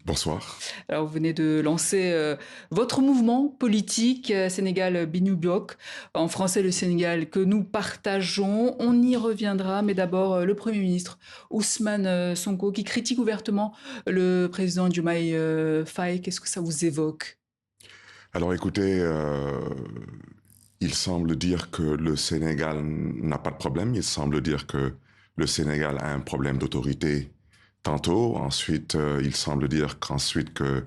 Bonsoir. Alors, vous venez de lancer votre mouvement politique Sénégal Binu Biok, en français le Sénégal que nous partageons. On y reviendra, mais d'abord le Premier ministre Ousmane Sonko qui critique ouvertement le président Diomaye Faye. Qu'est-ce que ça vous évoque? Alors écoutez, il semble dire que le Sénégal n'a pas de problème. Il semble dire que le Sénégal a un problème d'autorité tantôt. Ensuite, il semble dire qu'ensuite que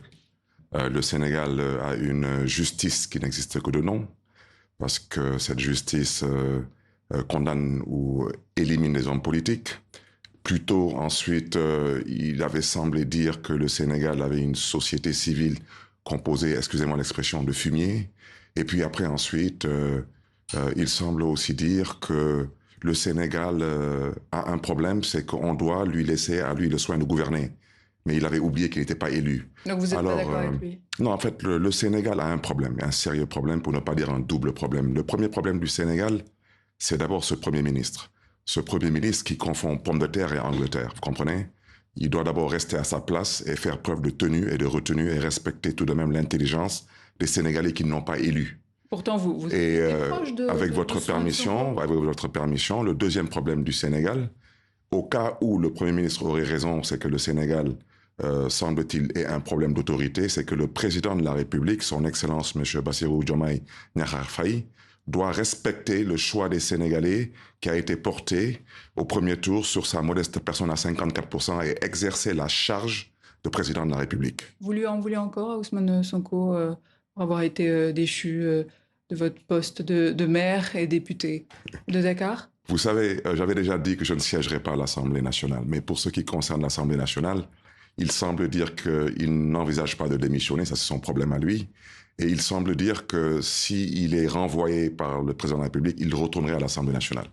le Sénégal a une justice qui n'existe que de nom, parce que cette justice condamne ou élimine les hommes politiques. Plus tôt, ensuite, il avait semblé dire que le Sénégal avait une société civile composée, excusez-moi l'expression, de fumier. Et puis après, ensuite, il semble aussi dire que le Sénégal a un problème, c'est qu'on doit lui laisser à lui le soin de gouverner. Mais il avait oublié qu'il n'était pas élu. Donc, vous n'êtes pas Alors, d'accord avec lui? non, en fait, le Sénégal a un problème, un sérieux problème, pour ne pas dire un double problème. Le premier problème du Sénégal, c'est d'abord ce Premier ministre. Ce Premier ministre qui confond pomme de terre et Angleterre, vous comprenez? Il doit d'abord rester à sa place et faire preuve de tenue et de retenue et respecter tout de même l'intelligence des Sénégalais qui ne l'ont pas élu. Pourtant, vous Et étiez proche avec de votre Ousmane permission, Sonko. le deuxième problème du Sénégal, au cas où le Premier ministre aurait raison, c'est que le Sénégal, semble-t-il, ait un problème d'autorité, c'est que le président de la République, son Excellence M. Bassirou Diomaye Diakhar Faye, doit respecter le choix des Sénégalais qui a été porté au premier tour sur sa modeste personne à 54% et exercer la charge de président de la République. Vous lui en voulez encore à Ousmane Sonko pour avoir été déchu de votre poste de maire et député de Dakar? Vous savez, j'avais déjà dit que je ne siégerai pas à l'Assemblée nationale, mais pour ce qui concerne l'Assemblée nationale, il semble dire qu'il n'envisage pas de démissionner, ça c'est son problème à lui, et il semble dire que s'il est renvoyé par le président de la République, il retournerait à l'Assemblée nationale.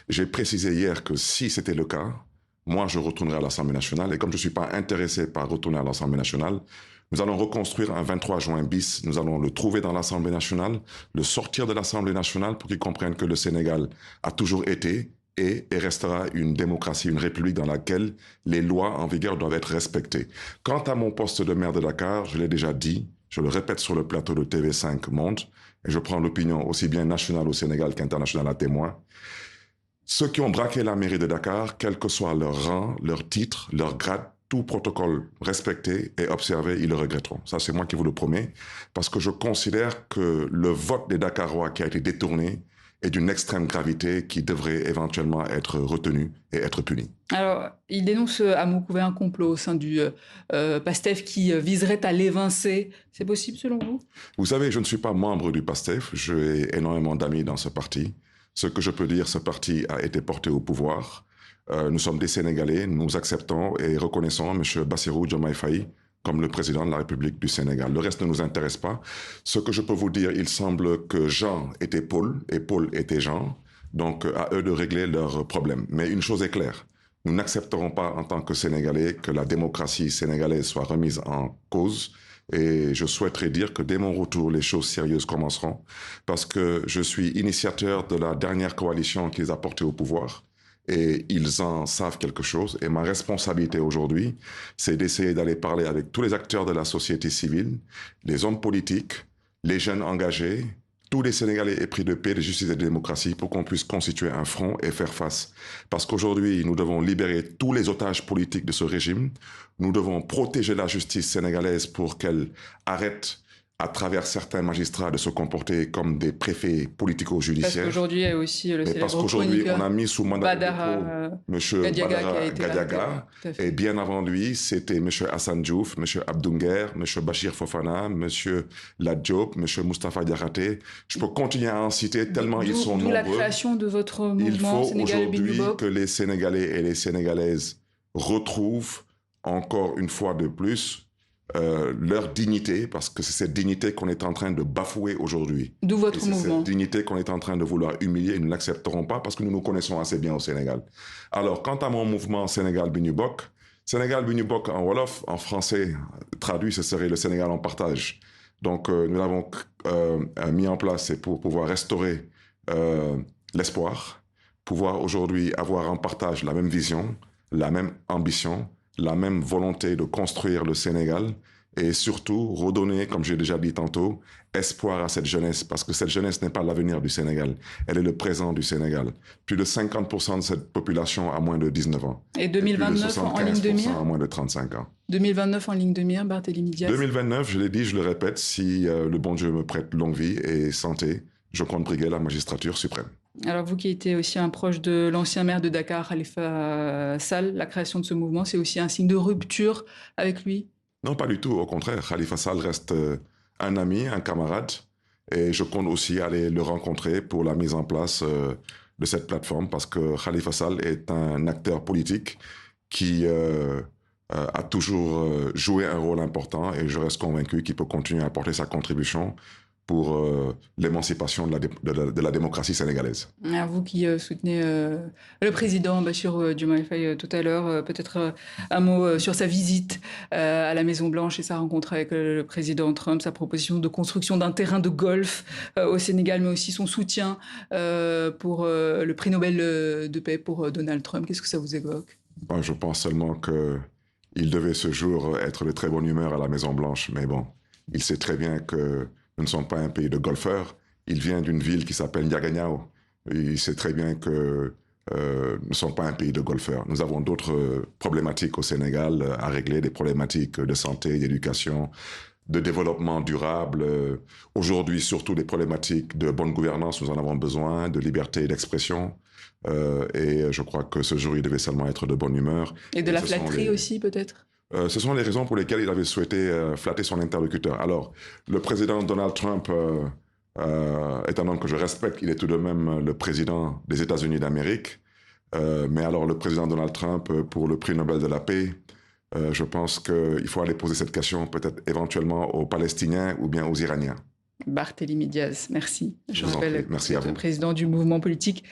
J'ai précisé hier que si c'était le cas, moi je retournerai à l'Assemblée nationale, et comme je ne suis pas intéressé par retourner à l'Assemblée nationale, nous allons reconstruire un 23 juin bis, nous allons le trouver dans l'Assemblée nationale, le sortir de l'Assemblée nationale pour qu'il comprenne que le Sénégal a toujours été et restera une démocratie, une république dans laquelle les lois en vigueur doivent être respectées. Quant à mon poste de maire de Dakar, je l'ai déjà dit, je le répète sur le plateau de TV5 Monde, et je prends l'opinion aussi bien nationale au Sénégal qu'internationale à témoin. Ceux qui ont braqué la mairie de Dakar, quel que soit leur rang, leur titre, leur grade, tout protocole respecté et observé, ils le regretteront. Ça, c'est moi qui vous le promets, parce que je considère que le vote des Dakarois qui a été détourné est d'une extrême gravité qui devrait éventuellement être retenu et être puni. Alors, il dénonce à mots couverts un complot au sein du PASTEF qui viserait à l'évincer. C'est possible selon vous? Vous savez, je ne suis pas membre du PASTEF, j'ai énormément d'amis dans ce parti. Ce que je peux dire, ce parti a été porté au pouvoir. Nous sommes des Sénégalais, nous acceptons et reconnaissons M. Bassirou Diomaye Faye comme le président de la République du Sénégal. Le reste ne nous intéresse pas. Ce que je peux vous dire, il semble que Jean était Paul et Paul était Jean. Donc à eux de régler leurs problèmes. Mais une chose est claire, nous n'accepterons pas en tant que Sénégalais que la démocratie sénégalaise soit remise en cause. Et je souhaiterais dire que dès mon retour, les choses sérieuses commenceront parce que je suis initiateur de la dernière coalition qui les a portés au pouvoir. Et ils en savent quelque chose. Et ma responsabilité aujourd'hui, c'est d'essayer d'aller parler avec tous les acteurs de la société civile, les hommes politiques, les jeunes engagés, tous les Sénégalais épris de paix, de justice et de démocratie pour qu'on puisse constituer un front et faire face. Parce qu'aujourd'hui, nous devons libérer tous les otages politiques de ce régime. Nous devons protéger la justice sénégalaise pour qu'elle arrête à travers certains magistrats de se comporter comme des préfets Parce politico-judiciaires. qu'aujourd'hui, il y a aussi le Mais parce célèbre qu'aujourd'hui, on chroniqueur a mis sous mandat de dépôt Badara M. Gadiaga qui a Badara été arrêté. Gadiaga, Tout à et fait. bien avant lui, c'était M. Hassan Diouf, M. Abdounger, M. Bachir Fofana, M. Ladjop, M. Moustapha Diakhaté. Je peux continuer à en citer tellement ils sont D'où la nombreux. création de votre Il mouvement faut Sénégal Binu aujourd'hui Bok. que les Sénégalais et les Sénégalaises retrouvent encore une fois de plus leur dignité, parce que c'est cette dignité qu'on est en train de bafouer aujourd'hui. D'où Et votre c'est mouvement. cette dignité qu'on est en train de vouloir humilier et nous ne l'accepterons pas parce que nous nous connaissons assez bien au Sénégal. Alors, quant à mon mouvement Sénégal Binu Bok en Wolof, en français traduit, ce serait le Sénégal en partage. Donc, nous l'avons mis en place pour pouvoir restaurer l'espoir, pouvoir aujourd'hui avoir en partage la même vision, la même ambition, la même volonté de construire le Sénégal et surtout redonner, comme j'ai déjà dit tantôt, espoir à cette jeunesse, parce que cette jeunesse n'est pas l'avenir du Sénégal, elle est le présent du Sénégal. Plus de 50% de cette population a moins de 19 ans. Et 2029 en ligne de mire? A moins de 35 ans. 2029 en ligne de mire, Barthélémy Diaz? 2029, je l'ai dit, je le répète, si le bon Dieu me prête longue vie et santé, je compte briguer la magistrature suprême. Alors vous qui étiez aussi un proche de l'ancien maire de Dakar, Khalifa Sall, la création de ce mouvement, c'est aussi un signe de rupture avec lui? Non, pas du tout. Au contraire, Khalifa Sall reste un ami, un camarade. Et je compte aussi aller le rencontrer pour la mise en place de cette plateforme parce que Khalifa Sall est un acteur politique qui a toujours joué un rôle important et je reste convaincu qu'il peut continuer à apporter sa contribution pour l'émancipation de la démocratie sénégalaise. À vous qui soutenez le président Bassirou Diomaye Faye tout à l'heure, peut-être un mot sur sa visite à la Maison-Blanche et sa rencontre avec le président Trump, sa proposition de construction d'un terrain de golf au Sénégal, mais aussi son soutien pour le prix Nobel de paix pour Donald Trump. Qu'est-ce que ça vous évoque? Bon, je pense seulement qu'il devait ce jour être de très bonne humeur à la Maison-Blanche, mais bon, il sait très bien que nous ne sommes pas un pays de golfeurs. Il vient d'une ville qui s'appelle Ndiaganiao. Il sait très bien que nous ne sommes pas un pays de golfeurs. Nous avons d'autres problématiques au Sénégal à régler, des problématiques de santé, d'éducation, de développement durable. Aujourd'hui, surtout des problématiques de bonne gouvernance, nous en avons besoin, de liberté d'expression. Et je crois que ce jour, il devait seulement être de bonne humeur. Et de la flatterie aussi, peut-être? Ce sont les raisons pour lesquelles il avait souhaité flatter son interlocuteur. Alors, le président Donald Trump est un homme que je respecte. Il est tout de même le président des États-Unis d'Amérique. Mais alors, le président Donald Trump, pour le prix Nobel de la paix, je pense qu'il faut aller poser cette question peut-être éventuellement aux Palestiniens ou bien aux Iraniens. Barthélémy Diaz, merci. Je vous rappelle merci que à vous êtes vous. président du mouvement politique